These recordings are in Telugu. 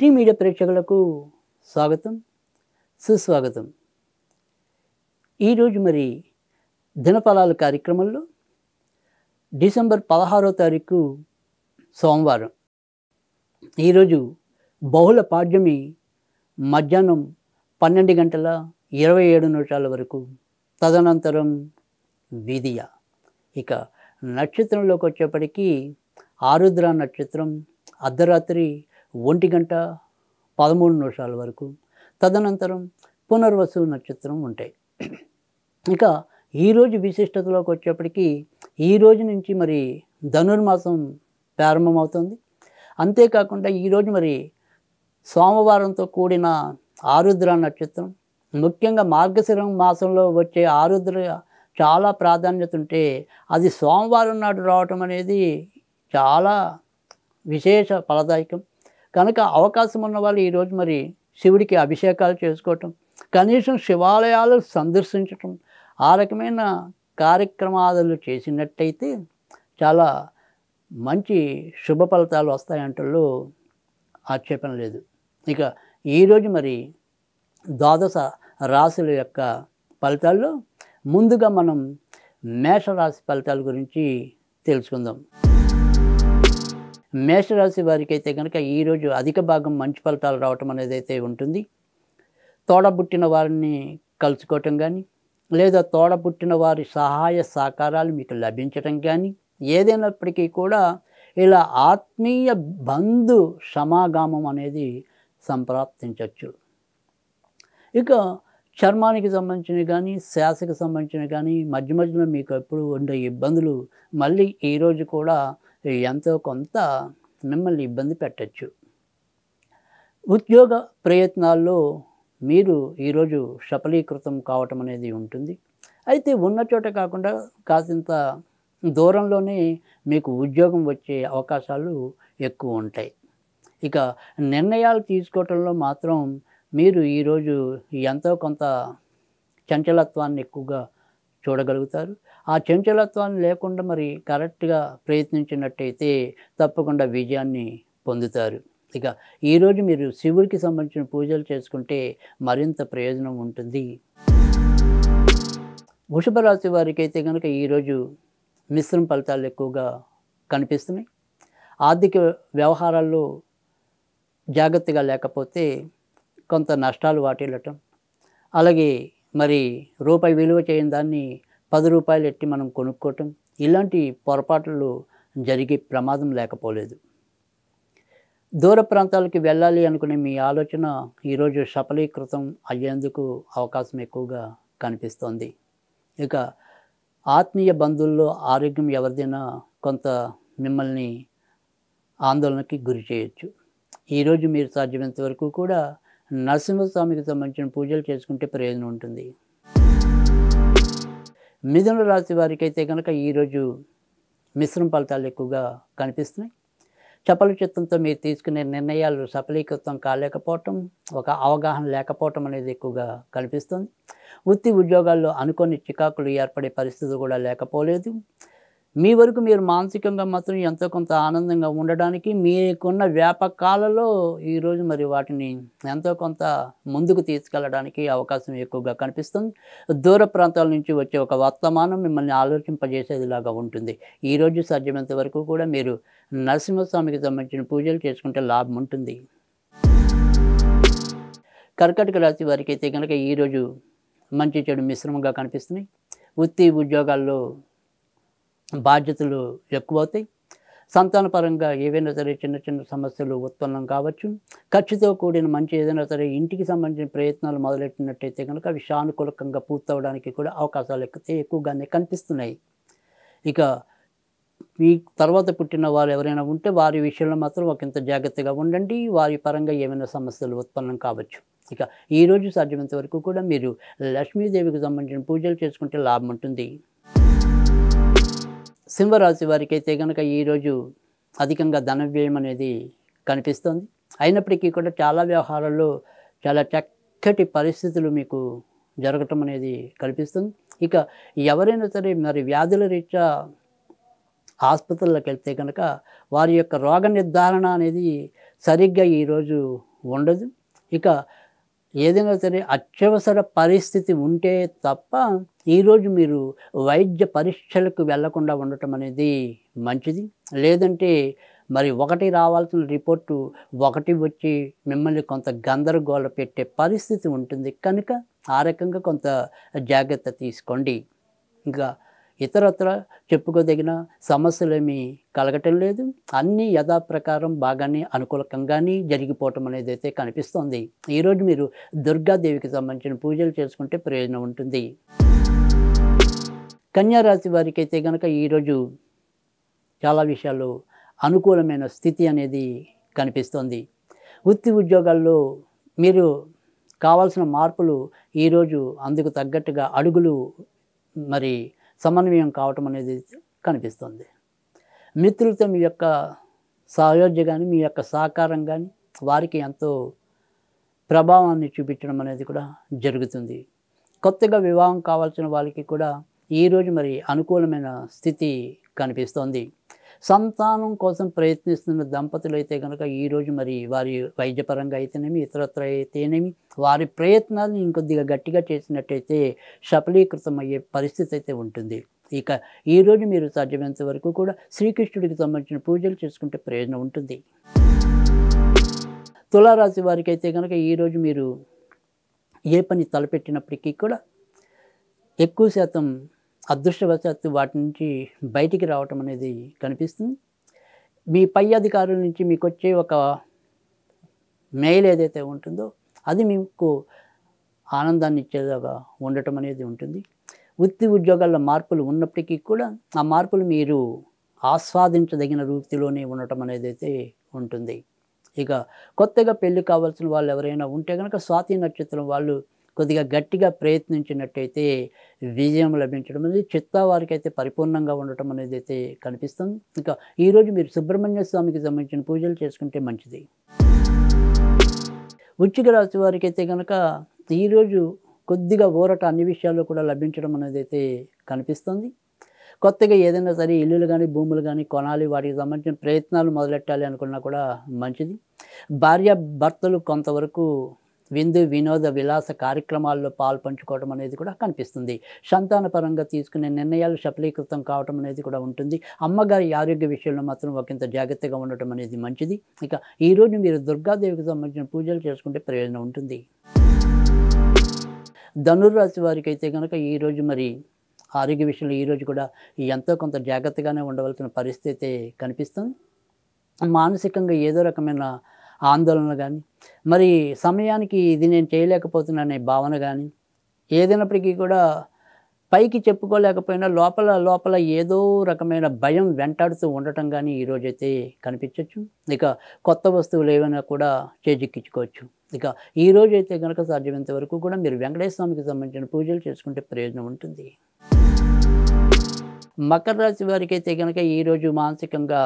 టీ మీడియా ప్రేక్షకులకు స్వాగతం, సుస్వాగతం. ఈరోజు మరి దినఫలాలు కార్యక్రమంలో డిసెంబర్ 16వ తారీఖు సోమవారం. ఈరోజు బహుళ పాడ్యమి మధ్యాహ్నం 12 గంటల 27 నిమిషాల వరకు, తదనంతరం విదియ. ఇక నక్షత్రంలోకి వచ్చేప్పటికీ ఆరుద్ర నక్షత్రం అర్ధరాత్రి 1 గంట 13 నిమిషాల వరకు, తదనంతరం పునర్వసు నక్షత్రం ఉంటాయి. ఇక ఈరోజు విశిష్టతలోకి వచ్చేప్పటికీ ఈరోజు నుంచి మరి ధనుర్మాసం ప్రారంభమవుతుంది. అంతేకాకుండా ఈరోజు మరి సోమవారంతో కూడిన ఆరుద్ర నక్షత్రం, ముఖ్యంగా మార్గశిర మాసంలో వచ్చే ఆరుద్ర చాలా ప్రాధాన్యత ఉంటే అది సోమవారం నాడు రావటం అనేది చాలా విశేష ఫలదాయకం. కనుక అవకాశం ఉన్న వాళ్ళు ఈరోజు మరి శివుడికి అభిషేకాలు చేసుకోవటం, కనీసం శివాలయాలు సందర్శించటం, ఆ రకమైన కార్యక్రమాలు చేసినట్టయితే చాలా మంచి శుభ ఫలితాలు వస్తాయంటలో ఆక్షేపణ లేదు. ఇక ఈరోజు మరి ద్వాదశ రాశుల యొక్క ఫలితాల్లో ముందుగా మనం మేషరాశి ఫలితాల గురించి తెలుసుకుందాం. మేషరాశి వారికి అయితే కనుక ఈరోజు అధిక భాగం మంచి ఫలితాలు రావటం అనేది అయితే ఉంటుంది. తోడబుట్టిన వారిని కలుసుకోవటం కానీ, లేదా తోడబుట్టిన వారి సహాయ సహకారాలు మీకు లభించటం కానీ, ఏదైనప్పటికీ కూడా ఇలా ఆత్మీయ బంధు సమాగమం అనేది సంప్రాప్తించవచ్చు. ఇక చర్మానికి సంబంధించినవి కానీ, శ్వాసకు సంబంధించినవి కానీ, మధ్య మధ్యలో మీకు ఎప్పుడు ఉండే ఇబ్బందులు మళ్ళీ ఈరోజు కూడా ఎంతో కొంత మిమ్మల్ని ఇబ్బంది పెట్టచ్చు. ఉద్యోగ ప్రయత్నాల్లో మీరు ఈరోజు సఫలీకృతం కావటం అనేది ఉంటుంది. అయితే ఉన్న చోట కాకుండా కాసింత దూరంలోనే మీకు ఉద్యోగం వచ్చే అవకాశాలు ఎక్కువ ఉంటాయి. ఇక నిర్ణయాలు తీసుకోవటంలో మాత్రం మీరు ఈరోజు ఎంతో కొంత చంచలత్వాన్ని ఎక్కువగా చూడగలుగుతారు. ఆ చంచలత్వాన్ని లేకుండా మరి కరెక్ట్గా ప్రయత్నించినట్టయితే తప్పకుండా విజయాన్ని పొందుతారు. ఇక ఈరోజు మీరు శివుడికి సంబంధించిన పూజలు చేసుకుంటే మరింత ప్రయోజనం ఉంటుంది. వృషభ రాశి వారికి అయితే కనుక ఈరోజు మిశ్రమ ఫలితాలు ఎక్కువగా కనిపిస్తున్నాయి. ఆర్థిక వ్యవహారాల్లో జాగ్రత్తగా లేకపోతే కొంత నష్టాలు వాటిల్లటం, అలాగే మరి రూపాయి విలువ చేయని దాన్ని 10 రూపాయలు ఎట్టి మనం కొనుక్కోవటం, ఇలాంటి పొరపాట్లు జరిగే ప్రమాదం లేకపోలేదు. దూర ప్రాంతాలకి వెళ్ళాలి అనుకునే మీ ఆలోచన ఈరోజు సఫలీకృతం అయ్యేందుకు అవకాశం ఎక్కువగా కనిపిస్తోంది. ఇక ఆత్మీయ బంధువుల్లో ఆరోగ్యం ఎవరిదైనా కొంత మిమ్మల్ని ఆందోళనకి గురి చేయొచ్చు. ఈరోజు మీరు సాధ్యమైనంత వరకు కూడా నరసింహస్వామికి సంబంధించిన పూజలు చేసుకుంటే ప్రయోజనం ఉంటుంది. మిథున రాశి వారికి అయితే కనుక ఈరోజు మిశ్రమ ఫలితాలు ఎక్కువగా కనిపిస్తున్నాయి. చపల చిత్తంతో మీరు తీసుకునే నిర్ణయాలు సఫలీకృతం కాలేకపోవటం, ఒక అవగాహన లేకపోవటం అనేది ఎక్కువగా కనిపిస్తుంది. వృత్తి ఉద్యోగాల్లో అనుకోని చికాకులు ఏర్పడే పరిస్థితి కూడా లేకపోలేదు. మీ వరకు మీరు మానసికంగా మాత్రం ఎంతో కొంత ఆనందంగా ఉండడానికి మీకున్న వ్యాపకాలలో ఈరోజు మరి వాటిని ఎంతో కొంత ముందుకు తీసుకెళ్ళడానికి అవకాశం ఎక్కువగా కనిపిస్తుంది. దూర ప్రాంతాల నుంచి వచ్చే ఒక వర్తమానం మిమ్మల్ని ఆలోచింపజేసేదిలాగా ఉంటుంది. ఈరోజు సాధ్యమైనంత వరకు కూడా మీరు నరసింహస్వామికి సంబంధించిన పూజలు చేసుకుంటే లాభం ఉంటుంది. కర్కాటక రాశి వారికి అయితే కనుక ఈరోజు మంచి చెడు మిశ్రమంగా కనిపిస్తున్నాయి. వృత్తి ఉద్యోగాల్లో బాధ్యతలు ఎక్కువవుతాయి. సంతానపరంగా ఏవైనా సరే చిన్న చిన్న సమస్యలు ఉత్పన్నం కావచ్చు. ఖర్చుతో కూడిన మంచి ఏదైనా సరే ఇంటికి సంబంధించిన ప్రయత్నాలు మొదలెట్టినట్టయితే కనుక అవి సానుకూలంగా పూర్తవడానికి కూడా అవకాశాలు ఎక్కువగానే కనిపిస్తున్నాయి. ఇక మీ తర్వాత పుట్టిన వారు ఎవరైనా ఉంటే వారి విషయంలో మాత్రం ఒకంత జాగ్రత్తగా ఉండండి. వారి పరంగా ఏమైనా సమస్యలు ఉత్పన్నం కావచ్చు. ఇక ఈరోజు సాధ్యమైనంత వరకు కూడా మీరు లక్ష్మీదేవికి సంబంధించిన పూజలు చేసుకుంటే లాభం ఉంటుంది. సింహరాశి వారికి అయితే కనుక ఈరోజు అధికంగా ధన వ్యయం అనేది కనిపిస్తుంది. అయినప్పటికీ కూడా చాలా వ్యవహారాల్లో చాలా చక్కటి పరిస్థితులు మీకు జరగటం అనేది కనిపిస్తుంది. ఇక ఎవరైనా సరే మరి వ్యాధుల రీత్యా ఆసుపత్రులకు వెళ్తే కనుక వారి యొక్క రోగ నిర్ధారణ అనేది సరిగ్గా ఈరోజు ఉండదు. ఇక ఏదైనా సరే అత్యవసర పరిస్థితి ఉంటే తప్ప ఈరోజు మీరు వైద్య పరీక్షలకు వెళ్ళకుండా ఉండటం అనేది మంచిది. లేదంటే మరి ఒకటి రావాల్సిన రిపోర్టు ఒకటి వచ్చి మిమ్మల్ని కొంత గందరగోళ పెట్టే పరిస్థితి ఉంటుంది. కనుక ఆ రకంగా కొంత జాగ్రత్త తీసుకోండి. ఇంకా ఇతరత్ర చెప్పుకోదగిన సమస్యలేమీ కలగటం లేదు. అన్నీ యథాప్రకారం బాగానే అనుకూలకంగానే జరిగిపోవటం అనేది అయితే కనిపిస్తోంది. ఈరోజు మీరు దుర్గాదేవికి సంబంధించిన పూజలు చేసుకుంటే ప్రయోజనం ఉంటుంది. కన్యా రాశి వారికి అయితే కనుక ఈరోజు చాలా విషయాల్లో అనుకూలమైన స్థితి అనేది కనిపిస్తోంది. వృత్తి ఉద్యోగాల్లో మీరు కావాల్సిన మార్పులు ఈరోజు అందుకు తగ్గట్టుగా అడుగులు మరి సమన్వయం కావటం అనేది కనిపిస్తుంది. మిత్రులతో మీ యొక్క సహయోధ్య కానీ మీ యొక్క సహకారం కానీ వారికి ఎంతో ప్రభావాన్ని చూపించడం అనేది కూడా జరుగుతుంది. కొత్తగా వివాహం కావాల్సిన వాళ్ళకి కూడా ఈరోజు మరి అనుకూలమైన స్థితి కనిపిస్తోంది. సంతానం కోసం ప్రయత్నిస్తున్న దంపతులు అయితే కనుక ఈరోజు మరి వారి వైద్యపరంగా అయితేనేమి ఇతరత్ర అయితేనేమి వారి ప్రయత్నాలను ఇంకొద్దిగా గట్టిగా చేసినట్టయితే సఫలీకృతం అయ్యే పరిస్థితి అయితే ఉంటుంది. ఇక ఈరోజు మీరు సాధ్యమైనంత వరకు కూడా శ్రీకృష్ణుడికి సంబంధించిన పూజలు చేసుకుంటే ప్రయోజనం ఉంటుంది. తులారాశి వారికి అయితే కనుక ఈరోజు మీరు ఏ పని తలపెట్టినప్పటికీ కూడా ఎక్కువ శాతం అదృష్టవశాత్తు వాటి నుంచి బయటికి రావటం అనేది కనిపిస్తుంది. మీ పై అధికారుల నుంచి మీకు వచ్చే ఒక మెయిల్ ఏదైతే ఉంటుందో అది మీకు ఆనందాన్ని ఇచ్చేలాగా ఉండటం అనేది ఉంటుంది. వృత్తి ఉద్యోగాల్లో మార్పులు ఉన్నప్పటికీ కూడా ఆ మార్పులు మీరు ఆస్వాదించదగిన రీతిలోనే ఉండటం అనేది అయితే ఉంటుంది. ఇక కొత్తగా పెళ్లి కావాల్సిన వాళ్ళు ఎవరైనా ఉంటే కనుక స్వాతి నక్షత్రం వాళ్ళు కొద్దిగా గట్టిగా ప్రయత్నించినట్టయితే విజయం లభించడం అనేది చిత్తా వారికి అయితే పరిపూర్ణంగా ఉండటం అనేది అయితే కనిపిస్తుంది. ఇంకా ఈరోజు మీరు సుబ్రహ్మణ్య స్వామికి సంబంధించిన పూజలు చేసుకుంటే మంచిది. వృశ్చిక రాశి వారికి అయితే కనుక ఈరోజు కొద్దిగా ఊరట అన్ని విషయాల్లో కూడా లభించడం అనేది అయితే కనిపిస్తుంది. కొత్తగా ఏదైనా సరే ఇల్లులు కానీ భూములు కానీ కొనాలి, వాటికి సంబంధించిన ప్రయత్నాలు మొదలెట్టాలి అనుకున్నా కూడా మంచిది. భార్య భర్తలు కొంతవరకు విందు వినోద విలాస కార్యక్రమాల్లో పాల్పంచుకోవడం అనేది కూడా కనిపిస్తుంది. సంతానపరంగా తీసుకునే నిర్ణయాలు సఫలీకృతం కావటం అనేది కూడా ఉంటుంది. అమ్మగారి ఆరోగ్య విషయంలో మాత్రం ఒకంత జాగ్రత్తగా ఉండటం అనేది మంచిది. ఇక ఈరోజు మీరు దుర్గాదేవికి సంబంధించిన పూజలు చేసుకుంటే ప్రయోజనం ఉంటుంది. ధనుర్రాశి వారికి అయితే కనుక ఈరోజు మరి ఆరోగ్య విషయంలో ఈరోజు కూడా ఎంతో కొంత జాగ్రత్తగానే ఉండవలసిన పరిస్థితి అయితే కనిపిస్తుంది. మానసికంగా ఏదో రకమైన ఆందోళన కానీ మరి సమయానికి ఇది నేను చేయలేకపోతున్నానే భావన కానీ ఏదైనప్పటికీ కూడా పైకి చెప్పుకోలేకపోయినా లోపల ఏదో రకమైన భయం వెంటాడుతూ ఉండటం కానీ ఈరోజైతే కనిపించవచ్చు. ఇక కొత్త వస్తువులు ఏమైనా కూడా చేజిక్కించుకోవచ్చు. ఇక ఈరోజు అయితే కనుక సాధ్యమైనంత వరకు కూడా మీరు వెంకటేశ్వర స్వామికి సంబంధించిన పూజలు చేసుకుంటే ప్రయోజనం ఉంటుంది. మకర రాశి వారికి అయితే కనుక ఈరోజు మానసికంగా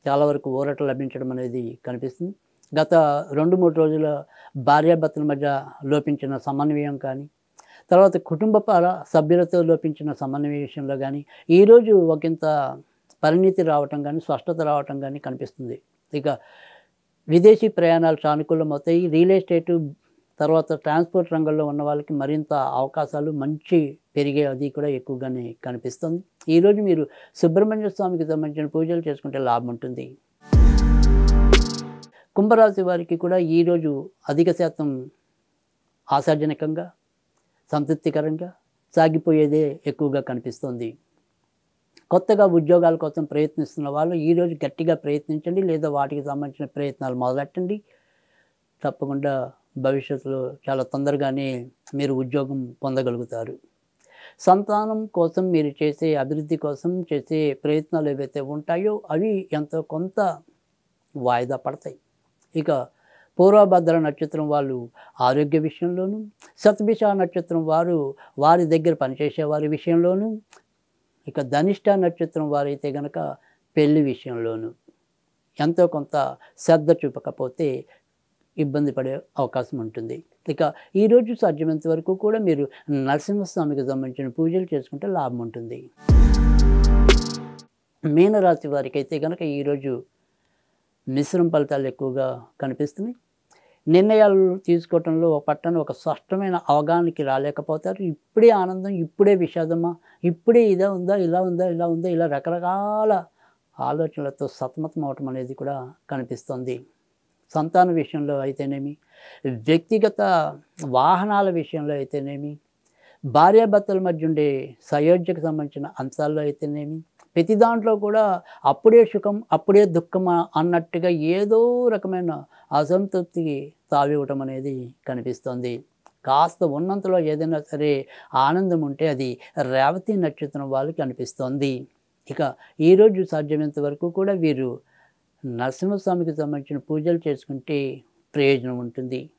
చాలా వరకు ఊరట లభించడం అనేది కనిపిస్తుంది. గత 2-3 రోజుల భార్యాభర్తల మధ్య లోపించిన సమన్వయం కానీ తర్వాత కుటుంబ సభ్యులతో లోపించిన సమన్వయ విషయంలో కానీ ఈరోజు ఒకంత పరిణితి రావటం కానీ స్పష్టత రావటం కానీ కనిపిస్తుంది. ఇక విదేశీ ప్రయాణాలు సానుకూలమవుతాయి. రియల్ ఎస్టేటు తర్వాత ట్రాన్స్పోర్ట్ రంగంలో ఉన్న వాళ్ళకి మరింత అవకాశాలు మంచి పెరిగే అది కూడా ఎక్కువగానే కనిపిస్తుంది. ఈరోజు మీరు సుబ్రహ్మణ్య స్వామికి సంబంధించిన పూజలు చేసుకుంటే లాభం ఉంటుంది. కుంభరాశి వారికి కూడా ఈరోజు అధిక శాతం ఆశాజనకంగా సంతృప్తికరంగా సాగిపోయేదే ఎక్కువగా కనిపిస్తుంది. కొత్తగా ఉద్యోగాల కోసం ప్రయత్నిస్తున్న వాళ్ళు ఈరోజు గట్టిగా ప్రయత్నించండి, లేదా వాటికి సంబంధించిన ప్రయత్నాలు మొదలెట్టండి. తప్పకుండా భవిష్యత్తులో చాలా తొందరగానే మీరు ఉద్యోగం పొందగలుగుతారు. సంతానం కోసం మీరు చేసే అభివృద్ధి కోసం చేసే ప్రయత్నాలు ఏవైతే ఉంటాయో అవి ఎంతో కొంత వాయిదా పడతాయి. ఇక పూర్వభద్ర నక్షత్రం వాళ్ళు ఆరోగ్య విషయంలోనూ, శతభిష నక్షత్రం వారు వారి దగ్గర పనిచేసే వారి విషయంలోనూ, ఇక ధనిష్ట నక్షత్రం వారైతే కనుక పెళ్లి విషయంలోనూ ఎంతో కొంత శ్రద్ధ చూపకపోతే ఇబ్బంది పడే అవకాశం ఉంటుంది. ఇక ఈరోజు సాధ్యమైనంత వరకు కూడా మీరు నరసింహస్వామికి సంబంధించిన పూజలు చేసుకుంటే లాభం ఉంటుంది. మీనరాశి వారికి అయితే కనుక ఈరోజు మిశ్రమ ఫలితాలు ఎక్కువగా కనిపిస్తున్నాయి. నిర్ణయాలు తీసుకోవటంలో పట్టణ ఒక స్పష్టమైన అవగాహనకి రాలేకపోతారు. ఇప్పుడే ఆనందం, ఇప్పుడే విషాదమా, ఇప్పుడే ఇదా ఉందా, ఇలా ఉందా, ఇలా ఉందా, ఇలా రకరకాల ఆలోచనలతో సతమతం అవటం అనేది కూడా కనిపిస్తుంది. సంతాన విషయంలో అయితేనేమి, వ్యక్తిగత వాహనాల విషయంలో అయితేనేమి, భార్యాభర్తల మధ్య ఉండే సయోధ్యకు సంబంధించిన అంశాల్లో అయితేనేమి, ప్రతి దాంట్లో కూడా అప్పుడే సుఖం, అప్పుడే దుఃఖమా అన్నట్టుగా ఏదో రకమైన అసంతృప్తికి తావివ్వటం అనేది కనిపిస్తుంది. కాస్త ఉన్నంతలో ఏదైనా సరే ఆనందం ఉంటే అది రేవతి నక్షత్రం వాళ్ళకి అనిపిస్తోంది. ఇక ఈరోజు సాధ్యమైనంత వరకు కూడా వీరు నరసింహస్వామికి సంబంధించిన పూజలు చేసుకుంటే ప్రయోజనం ఉంటుంది.